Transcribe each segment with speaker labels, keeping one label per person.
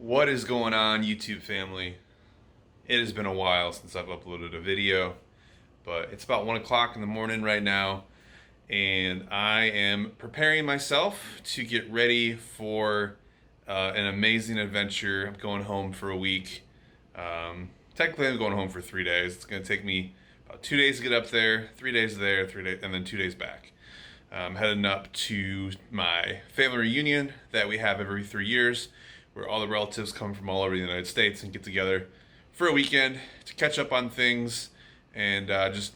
Speaker 1: What is going on, YouTube family? It has been a while since I've uploaded a video, but it's about 1 o'clock in the morning right now, and I am preparing myself to get ready for an amazing adventure. I'm going home for a week. Technically, I'm going home for 3 days. It's going to take me about 2 days to get up there, 3 days there, 3 days, and then 2 days back. I'm heading up to my family reunion that we have every 3 years, where all the relatives come from all over the United States and get together for a weekend to catch up on things and just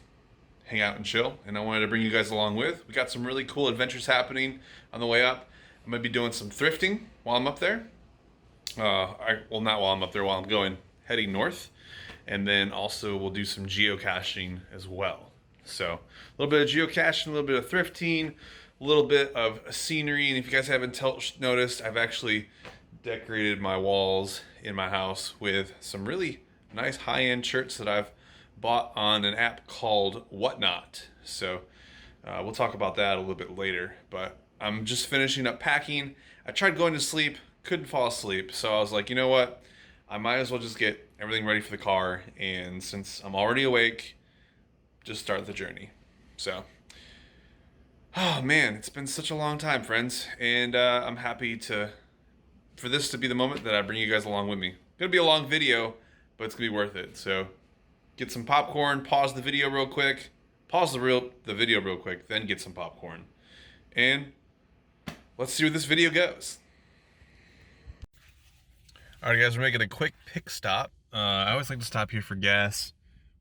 Speaker 1: hang out and chill. And I wanted to bring you guys along with. We got some really cool adventures happening on the way up. I'm going to be doing some thrifting while I'm up there. Well, not while I'm up there, while I'm heading north. And then also we'll do some geocaching as well. So a little bit of geocaching, a little bit of thrifting, a little bit of scenery. And if you guys haven't noticed, I've actually decorated my walls in my house with some really nice high-end shirts that I've bought on an app called Whatnot. So we'll talk about that a little bit later, but I'm just finishing up packing. I tried going to sleep, couldn't fall asleep, so I was like, you know what, I might as well just get everything ready for the car, and since I'm already awake, just start the journey. So oh man, it's been such a long time, friends, and I'm happy for this to be the moment that I bring you guys along with me. It's gonna be a long video, but it's gonna be worth it. So get some popcorn, pause the video real quick, pause the video real quick, then get some popcorn. And let's see where this video goes. All right, guys, we're making a quick pick stop. I always like to stop here for gas.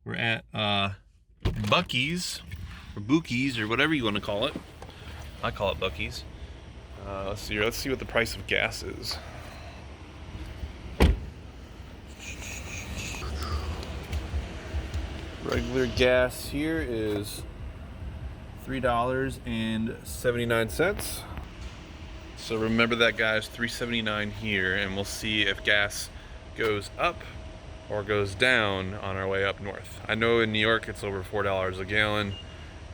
Speaker 1: We're at Buc-ee's, or Bookies, or whatever you want to call it. I call it Buc-ee's. Let's see what the price of gas is. Regular gas here is $3.79. So remember that, guys, $3.79 here, and we'll see if gas goes up or goes down on our way up north. I know in New York it's over $4 a gallon.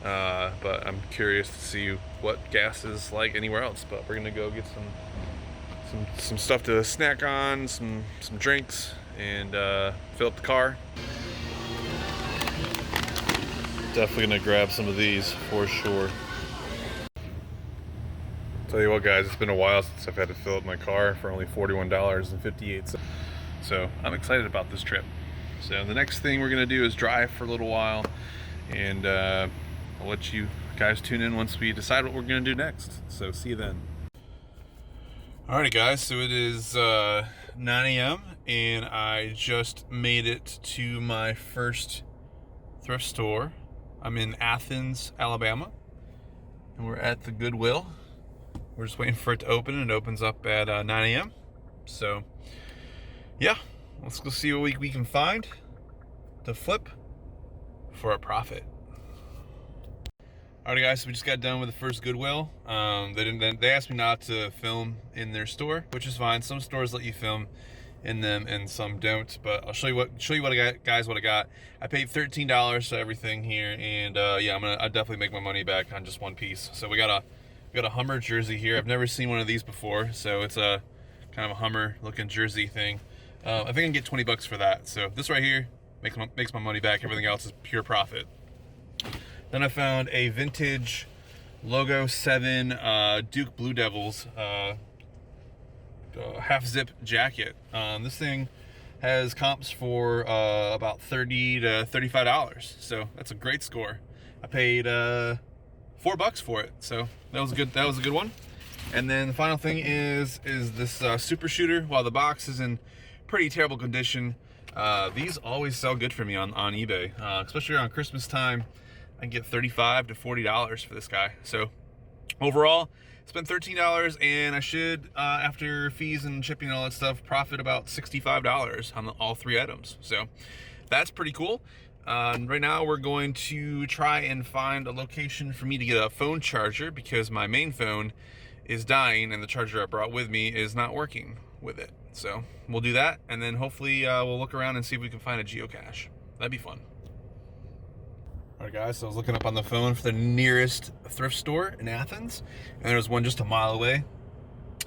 Speaker 1: But I'm curious to see what gas is like anywhere else. But we're gonna go get some stuff to snack on, some drinks, and fill up the car. Definitely gonna grab some of these for sure. Tell you what, guys, it's been a while since I've had to fill up my car for only $41.58. So I'm excited about this trip. So the next thing we're gonna do is drive for a little while, and I'll let you guys tune in once we decide what we're gonna do next. So see you then. Alrighty, guys, so it is 9 a.m. and I just made it to my first thrift store. I'm in Athens, Alabama, and we're at the Goodwill. We're just waiting for it to open, and it opens up at 9 a.m. So yeah, let's go see what we can find to flip for a profit. Alright, guys, so we just got done with the first Goodwill. They asked me not to film in their store, which is fine. Some stores let you film in them and some don't, but I'll show you what I got, guys. What I got. I paid $13 for everything here, and yeah, I'll definitely make my money back on just one piece. So we got a Hummer jersey here. I've never seen one of these before, so it's a kind of a Hummer looking jersey thing. I think I can get 20 bucks for that. So this right here makes my money back. Everything else is pure profit. Then I found a vintage Logo 7 Duke Blue Devils half zip jacket. This thing has comps for about $30 to $35, so that's a great score. I paid $4 for it, so that was good. That was a good one. And then the final thing is this Super Shooter. While the box is in pretty terrible condition, these always sell good for me on eBay, especially around Christmas time. I can get $35 to $40 for this guy. So overall, spent $13, and I should, after fees and shipping and all that stuff, profit about $65 on all 3 items. So that's pretty cool. Right now we're going to try and find a location for me to get a phone charger, because my main phone is dying and the charger I brought with me is not working with it. So we'll do that, and then hopefully we'll look around and see if we can find a geocache. That'd be fun. Alright, guys, so I was looking up on the phone for the nearest thrift store in Athens, and there was one just a mile away.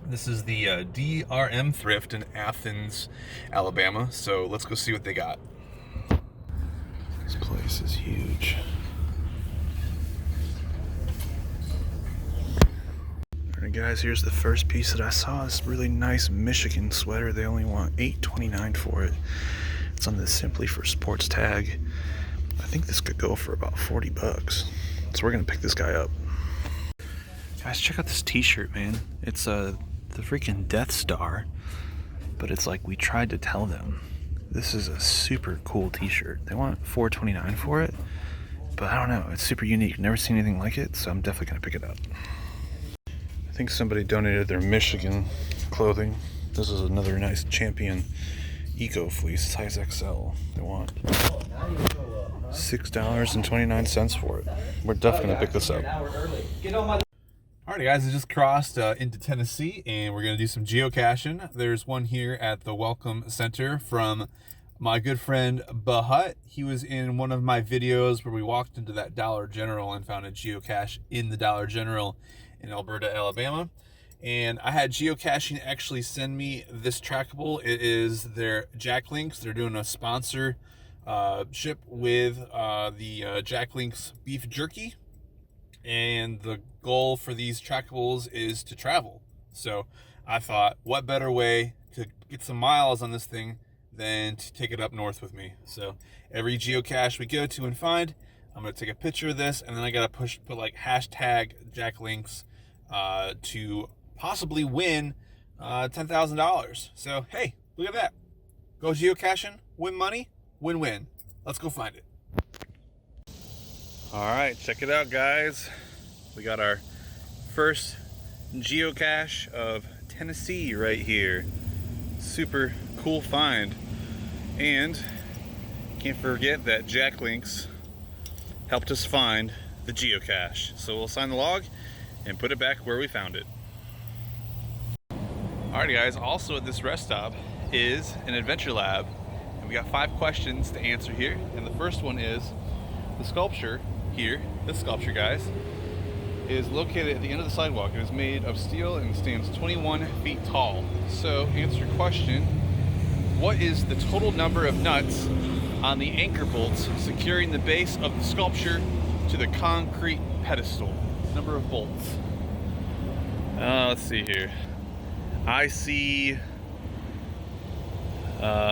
Speaker 1: This is the DRM Thrift in Athens, Alabama. So let's go see what they got. This place is huge. Alright guys, here's the first piece that I saw. This really nice Michigan sweater. They only want $8.29 for it. It's on the Simply for Sports tag. I think this could go for about 40 bucks. So we're gonna pick this guy up. Guys, check out this t-shirt, man. It's the freaking Death Star, but it's like we tried to tell them. This is a super cool t-shirt. They want $4.29 for it, but I don't know. It's super unique. Never seen anything like it, so I'm definitely gonna pick it up. I think somebody donated their Michigan clothing. This is another nice Champion Eco Fleece, size XL. They want $6.29 for it. We're definitely gonna pick this up. Alright guys, I just crossed into Tennessee and we're gonna do some geocaching. There's one here at the Welcome Center from my good friend Bahut. He was in one of my videos where we walked into that Dollar General and found a geocache in the Dollar General in Alberta, Alabama. And I had Geocaching actually send me this trackable. It is their Jack Links. They're doing a sponsor ship with the Jack Links beef jerky. And the goal for these trackables is to travel. So I thought, what better way to get some miles on this thing than to take it up north with me. So every geocache we go to and find, I'm gonna take a picture of this, and then I gotta put like hashtag Jack Links to possibly win $10,000. So hey, look at that. Go geocaching, win money, win-win. Let's go find it. All right, check it out, guys. We got our first geocache of Tennessee right here. Super cool find. And can't forget that Jack Links helped us find the geocache. So we'll sign the log and put it back where we found it. Alrighty guys, also at this rest stop is an adventure lab. And we got 5 questions to answer here. And the first one is, the sculpture here, this sculpture, guys, is located at the end of the sidewalk. It is made of steel and stands 21 feet tall. So, answer your question, what is the total number of nuts on the anchor bolts securing the base of the sculpture to the concrete pedestal? Number of bolts. Let's see here. I see 4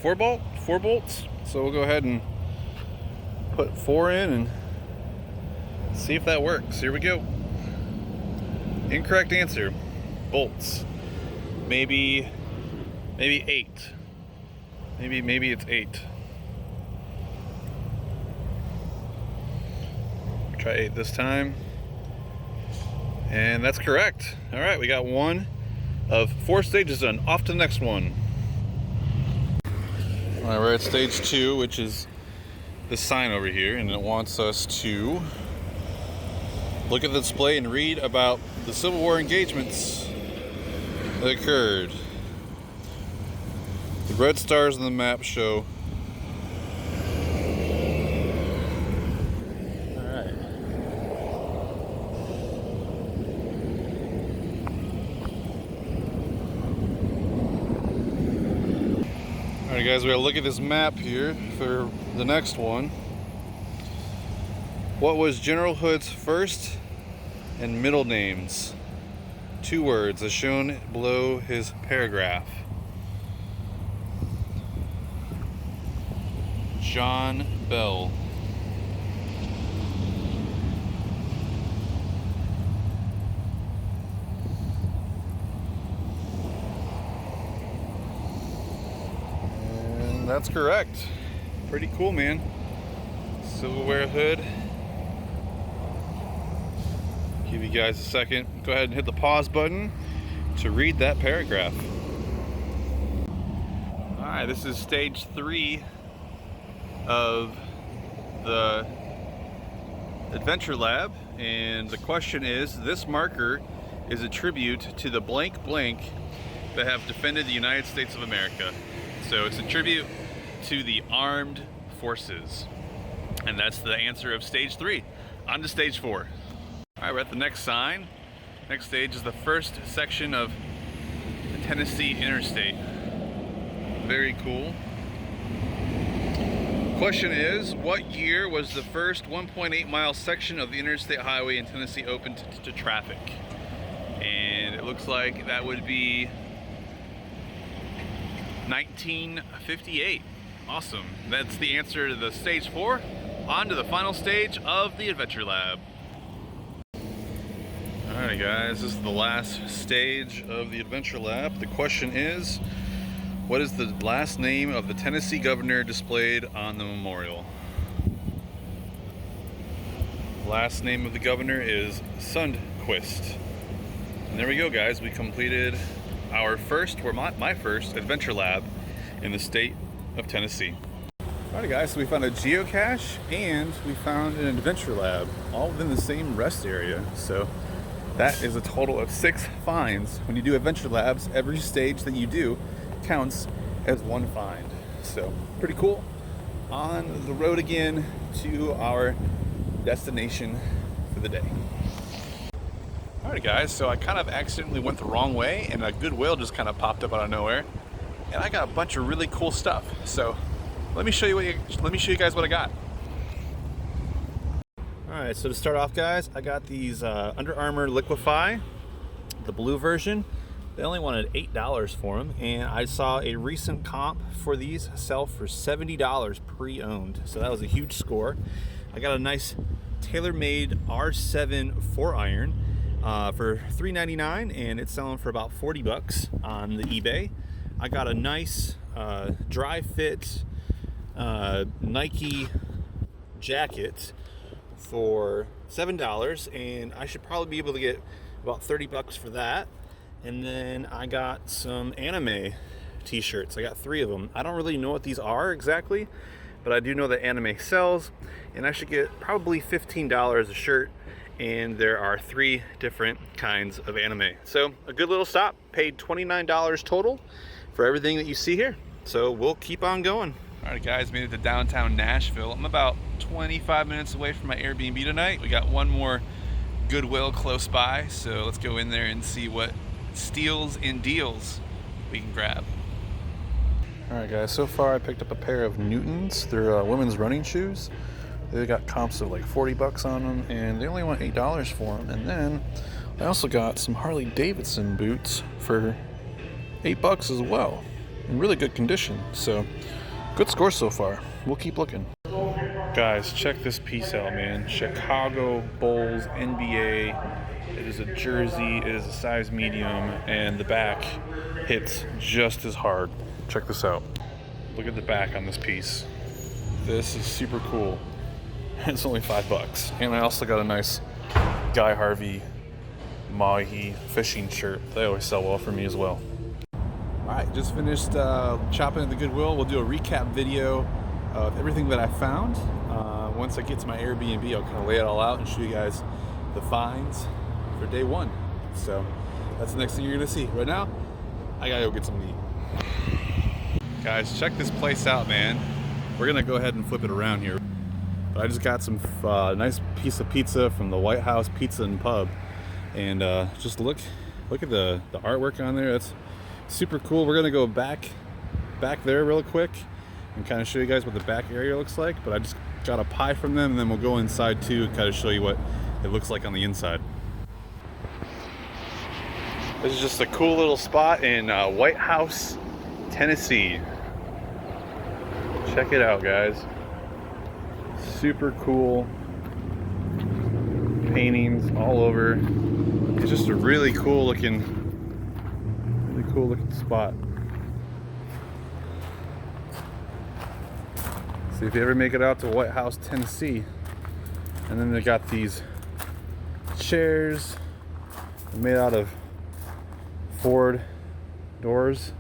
Speaker 1: bolts. So we'll go ahead and put 4 in and see if that works. Here we go. Incorrect answer. Bolts. Maybe 8. Maybe it's 8. Try 8 this time. And that's correct. All right, we got 1 of 4 stages done. Off to the next one. All right, we're at stage 2, which is this sign over here, and it wants us to look at the display and read about the Civil War engagements that occurred. The red stars on the map show. Alright. Alright guys, we're gonna look at this map here for the next one. What was General Hood's first and middle names? 2 words as shown below his paragraph. John Bell. And that's correct. Pretty cool, man. Silverware hood. Give you guys a second. Go ahead and hit the pause button to read that paragraph. Alright, this is stage 3 of the Adventure Lab, and the question is, this marker is a tribute to the blank blank that have defended the United States of America. So it's a tribute to the armed forces. And that's the answer of stage 3. On to stage 4. All right, we're at the next sign. Next stage is the first section of the Tennessee Interstate. Very cool. Question is, what year was the first 1.8 mile section of the Interstate Highway in Tennessee opened to traffic? And it looks like that would be 1958. Awesome. That's the answer to the stage 4. On to the final stage of the Adventure Lab. Alright guys, this is the last stage of the Adventure Lab. The question is, what is the last name of the Tennessee governor displayed on the memorial? Last name of the governor is Sundquist. And there we go guys, we completed our first, or my first Adventure Lab in the state of Tennessee. Alright guys, so we found a geocache and we found an Adventure Lab, all within the same rest area. So that is a total of 6 finds. When you do Adventure Labs, every stage that you do counts as 1 find. So pretty cool. On the road again to our destination for the day. Alright guys, so I kind of accidentally went the wrong way and a Goodwill just kind of popped up out of nowhere. And I got a bunch of really cool stuff. So let me show you guys what I got. Alright, so to start off guys, I got these Under Armour Liquify, the blue version. They only wanted $8 for them, and I saw a recent comp for these sell for $70 pre-owned. So that was a huge score. I got a nice tailor-made R7 4-iron for $3.99, and it's selling for about 40 bucks on the eBay. I got a nice dry fit Nike jacket for $7, and I should probably be able to get about 30 bucks for that. And then I got some anime t-shirts. I got 3 of them. I don't really know what these are exactly, but I do know that anime sells, and I should get probably $15 a shirt, and there are 3 different kinds of anime. So a good little stop. Paid $29 total for everything that you see here. So we'll keep on going. All right guys, made it to downtown Nashville. I'm about 25 minutes away from my Airbnb tonight. We got one more Goodwill close by, so let's go in there and see what steals and deals we can grab. Alright guys, so far I picked up a pair of Newtons. They're women's running shoes. They got comps of like 40 bucks on them, and they only want $8 for them. And then I also got some Harley Davidson boots for 8 bucks as well, in really good condition. So good score so far. We'll keep looking. Guys, check this piece out, man. Chicago Bulls NBA. It is a jersey, it is a size medium, and the back hits just as hard. Check this out. Look at the back on this piece. This is super cool. It's only 5 bucks. And I also got a nice Guy Harvey Mahi fishing shirt. They always sell well for me as well. Alright, just finished shopping at the Goodwill. We'll do a recap video of everything that I found. Once I get to my Airbnb, I'll kind of lay it all out and show you guys the finds for day 1. So that's the next thing you're gonna see. Right now, I gotta go get something to eat. Guys, check this place out, man. We're gonna go ahead and flip it around here. But I just got some nice piece of pizza from the White House Pizza and Pub, and just look at the artwork on there. That's super cool. We're gonna go back there real quick and kind of show you guys what the back area looks like. But I just got a pie from them, and then we'll go inside too and kind of show you what it looks like on the inside. This is just a cool little spot in White House, Tennessee. Check it out, guys. Super cool paintings all over. It's just a really cool looking spot. So if you ever make it out to White House, Tennessee, and then they got these chairs made out of Ford doors.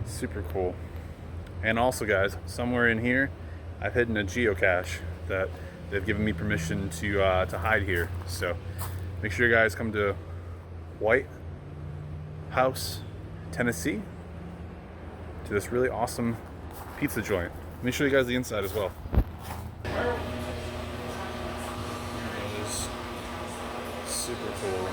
Speaker 1: Super cool. And also guys, somewhere in here I've hidden a geocache that they've given me permission to hide here. So make sure you guys come to White House, Tennessee, to this really awesome pizza joint. Let me show you guys the inside as well. It is super cool.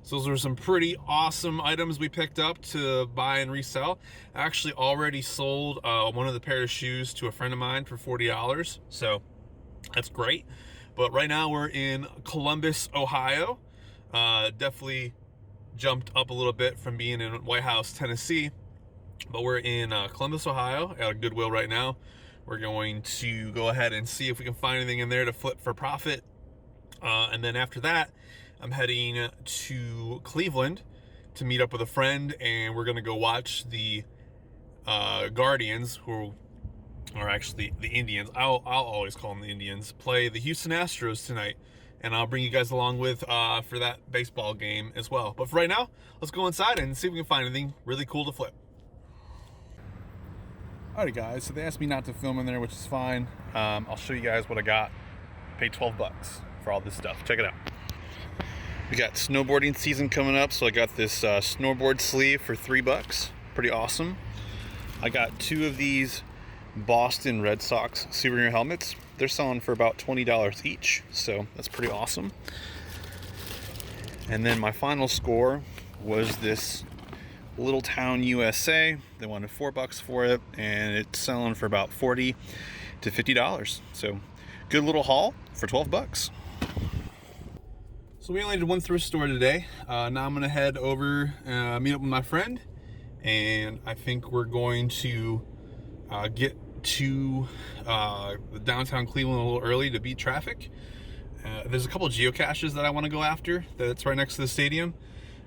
Speaker 1: So those are some pretty awesome items we picked up to buy and resell. I actually already sold one of the pair of shoes to a friend of mine for $40. So that's great. But right now we're in Columbus, Ohio. Definitely jumped up a little bit from being in White House, Tennessee. But we're in Columbus, Ohio at a Goodwill right now. We're going to go ahead and see if we can find anything in there to flip for profit. And then after that, I'm heading to Cleveland to meet up with a friend, and we're going to go watch the Guardians, who are actually the Indians. I'll always call them the Indians, play the Houston Astros tonight. And I'll bring you guys along with for that baseball game as well. But for right now, let's go inside and see if we can find anything really cool to flip. Alright guys, so they asked me not to film in there, which is fine. I'll show you guys what I got. Paid 12 bucks for all this stuff. Check it out. We got snowboarding season coming up, so I got this snowboard sleeve for 3 bucks. Pretty awesome. I got 2 of these Boston Red Sox souvenir helmets. They're selling for about $20 each, so that's pretty awesome. And then my final score was this Little Town USA. They wanted 4 bucks for it, and it's selling for about $40 to $50. So good little haul for 12 bucks. So we only did one thrift store today. Now I'm gonna head over, meet up with my friend, and I think we're going to get to downtown Cleveland a little early to beat traffic. There's a couple of geocaches that I want to go after that's right next to the stadium.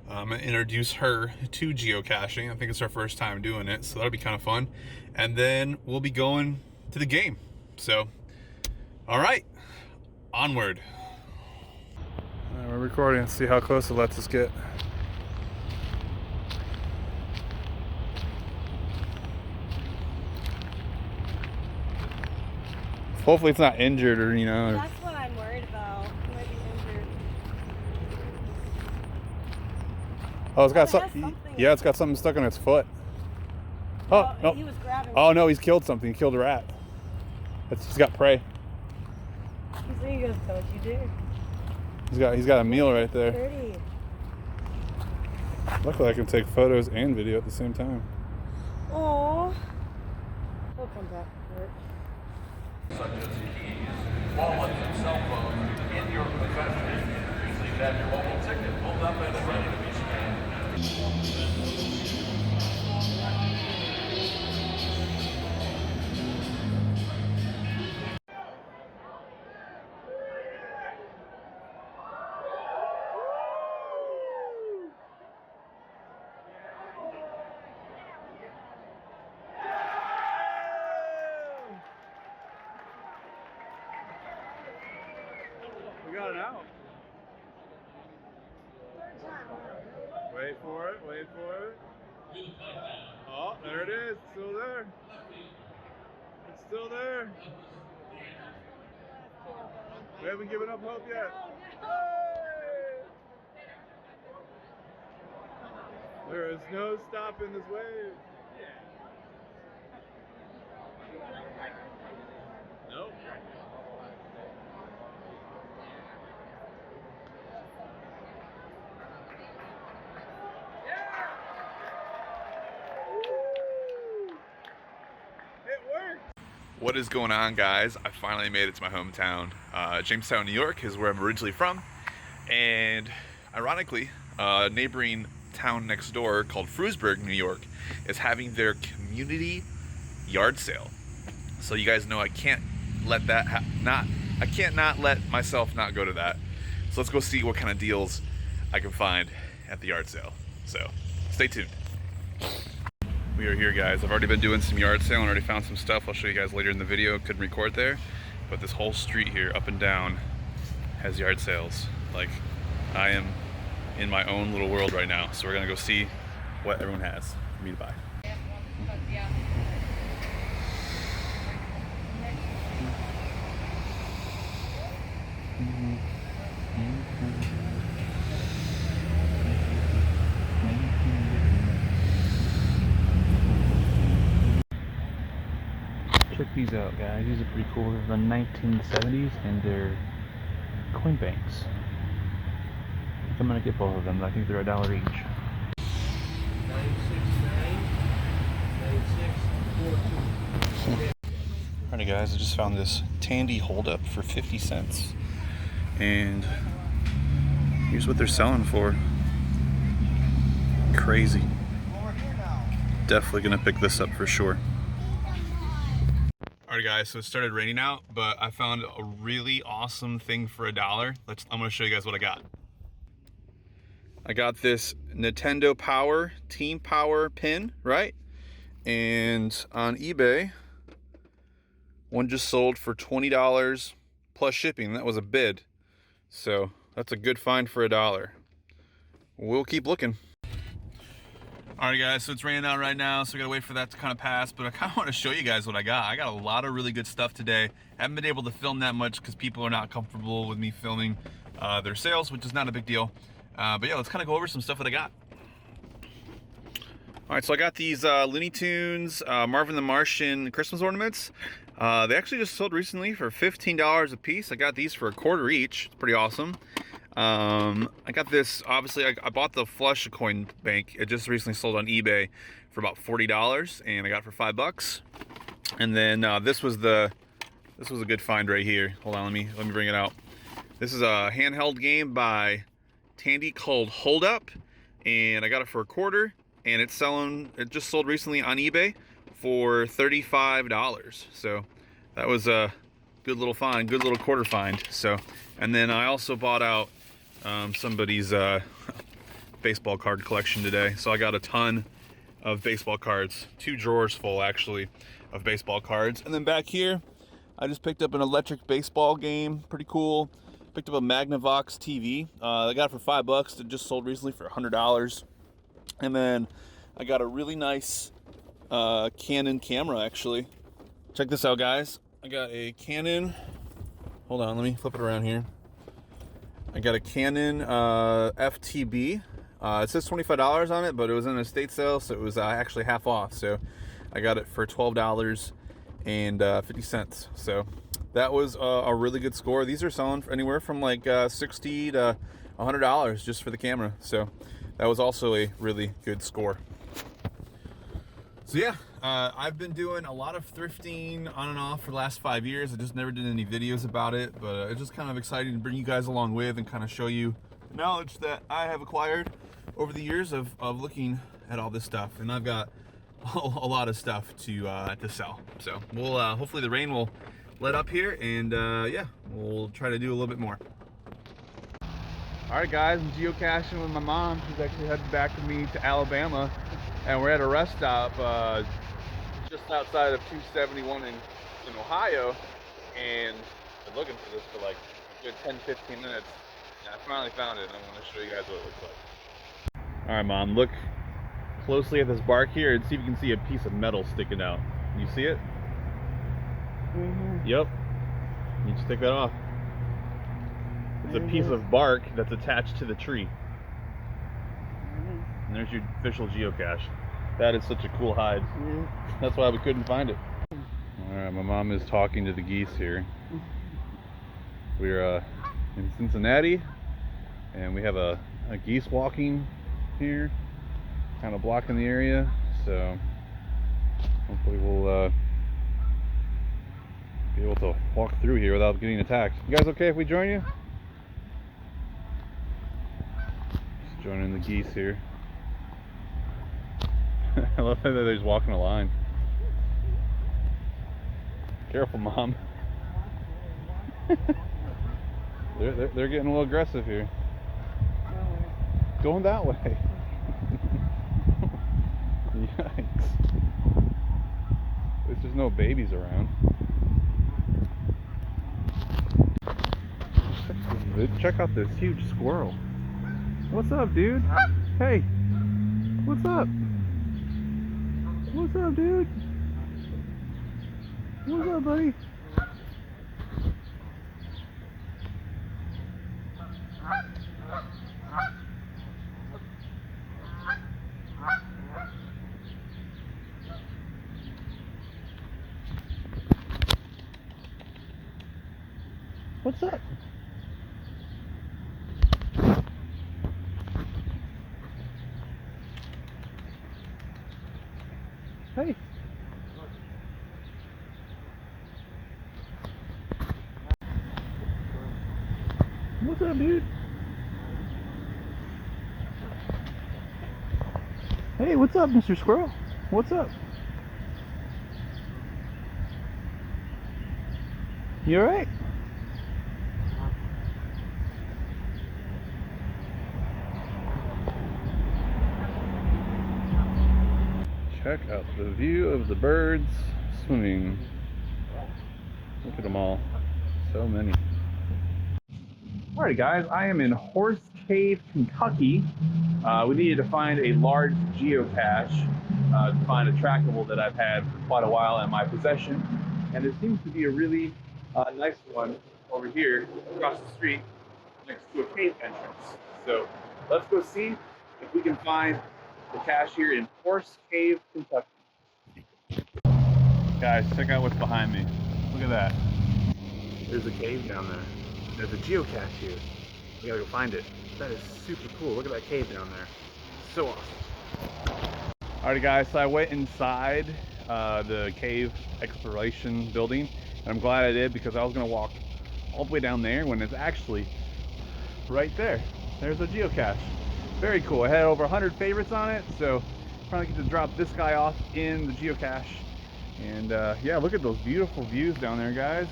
Speaker 1: I'm gonna introduce her to geocaching. I think it's our first time doing it, so that'll be kind of fun. And then we'll be going to the game. So, all right, onward. We're recording. Let's see how close it lets us get. Hopefully it's not injured or, you know.
Speaker 2: That's what I'm worried about. It might be injured.
Speaker 1: Oh, it's got something. Yeah, it's got something stuck in its foot. Oh, no.
Speaker 2: He was grabbing.
Speaker 1: Oh, no, he's killed something. He killed a rat. He's got prey.
Speaker 2: He goes, don't you dare.
Speaker 1: He's got a meal right there.
Speaker 2: Pretty.
Speaker 1: Luckily I can take photos and video at the same time.
Speaker 2: Aww. He'll come back for it.
Speaker 3: Such as keys, wallets, and cell phones in your possession. Usually you have your mobile ticket pulled up and ready to be scanned.
Speaker 1: We got it out. Wait for it, wait for it. Oh, there it is. It's still there. It's still there. We haven't given up hope yet. There is no stopping this wave. Nope. What is going on, guys? I finally made it to my hometown. Jamestown, New York is where I'm originally from. And ironically, a neighboring town next door called Frewsburg, New York is having their community yard sale. So you guys know I can't let that I can't not let myself not go to that. So let's go see what kind of deals I can find at the yard sale. So stay tuned. We are here, guys. I've already been doing some yard sale and already found some stuff. I'll show you guys later in the video. Couldn't record there, but this whole street here, up and down, has yard sales. Like, I am in my own little world right now. So we're gonna go see what everyone has for me to buy.
Speaker 4: Check these out, guys. These are pretty cool. They're from the 1970s and they're coin banks. I'm gonna get both of them. I think they're $1 each.
Speaker 3: 969
Speaker 1: Alrighty guys, I just found this Tandy holdup for 50 cents. And here's what they're selling for. Crazy. Definitely gonna pick this up for sure. Alright guys, so it started raining out, but I found a really awesome thing for $1. I'm gonna show you guys what I got. I got this Nintendo Power Team Power pin, right? And on eBay, one just sold for $20 plus shipping. That was a bid. So that's a good find for $1. We'll keep looking. Alright guys, so it's raining out right now, so we gotta wait for that to kind of pass, but I kind of want to show you guys what I got. I got a lot of really good stuff today. Haven't been able to film that much because people are not comfortable with me filming their sales, which is not a big deal. But yeah, let's kind of go over some stuff that I got. Alright, so I got these Looney Tunes Marvin the Martian Christmas ornaments. They actually just sold recently for $15 a piece. I got these for $1 each. It's pretty awesome. I got this, obviously, I bought the Flush coin bank. It just recently sold on eBay for about $40, and I got it for $5. And then this was a good find right here. Hold on, let me bring it out. This is a handheld game by Tandy called Hold Up, and I got it for $1, and it just sold recently on eBay for $35. So that was a good little find, good little quarter find. So, and then I also bought out somebody's baseball card collection today. So I got a ton of baseball cards, 2 drawers full actually of baseball cards. And then back here, I just picked up an electric baseball game, pretty cool. Picked up a Magnavox TV. I got it for $5. It just sold recently for $100. And then I got a really nice Canon camera actually. Check this out, guys. I got a Canon. Hold on, let me flip it around here. I got a Canon FTB. It says $25 on it, but it was in an estate sale, so it was actually half off. So I got it for $12.50. So that was a really good score. These are selling for anywhere from like $60 to $100 just for the camera. So that was also a really good score. So yeah, I've been doing a lot of thrifting on and off for the last 5 years. I just never did any videos about it, but it's just kind of exciting to bring you guys along with and kind of show you the knowledge that I have acquired over the years of looking at all this stuff. And I've got a lot of stuff to sell. So we'll hopefully the rain will let up here, and yeah, we'll try to do a little bit more. All right, guys, I'm geocaching with my mom. She's actually heading back with me to Alabama. And we're at a rest stop just outside of 271 in Ohio, and I've been looking for this for like a good 10-15 minutes, and I finally found it, and I want to show you guys what it looks like. All right, Mom, look closely at this bark here and see if you can see a piece of metal sticking out. Can you see it?
Speaker 2: Mm-hmm.
Speaker 1: Yep. You just take that off. It's a piece of bark that's attached to the tree. And there's your official geocache. That is such a cool hide. That's why we couldn't find it. Alright, my mom is talking to the geese here. We're in Cincinnati, and we have a geese walking here, kind of blocking the area. So hopefully we'll be able to walk through here without getting attacked. You guys okay if we join you? Just joining the geese here. I love that they're just walking a line. Careful, Mom. they're getting a little aggressive here. Going that way. Yikes. There's just no babies around. Check out this huge squirrel. What's up, dude? Hey, what's up? What's up, dude? What's up, buddy? What's up?
Speaker 4: What's up, dude? Hey, what's up, Mr. Squirrel? What's up? You alright? Check out the view of the birds swimming. Look at them all. So many. Alright guys, I am in Horse Cave, Kentucky. We needed to find a large geocache to find a trackable that I've had for quite a while in my possession. And there seems to be a really nice one over here across the street next to a cave entrance. So let's go see if we can find the cache here in Horse Cave, Kentucky. Guys, check out what's behind me. Look at that. There's a cave down there. There's a geocache here. We gotta go find it. That is super cool. Look at that cave down there. So awesome. Alright guys, so I went inside the cave exploration building, and I'm glad I did because I was gonna walk all the way down there when it's actually right there. There's a geocache. Very cool. I had over 100 favorites on it, so finally get to drop this guy off in the geocache. And yeah, look at those beautiful views down there, guys.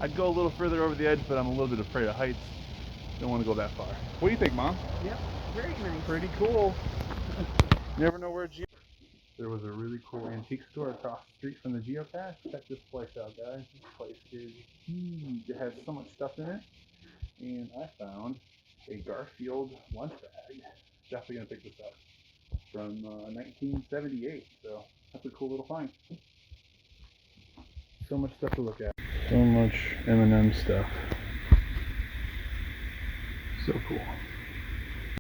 Speaker 4: I'd go a little further over the edge, but I'm a little bit afraid of heights. Don't want to go that far. What do you think, Mom?
Speaker 2: Yep, very nice.
Speaker 4: Pretty cool. You never know where There was a really cool antique store across the street from the geocache. Check this place out, guys. This place is huge. It has so much stuff in it. And I found a Garfield lunch bag. Definitely gonna pick this up. From 1978. So that's a cool little find. So much stuff to look at. So much M&M stuff. So cool.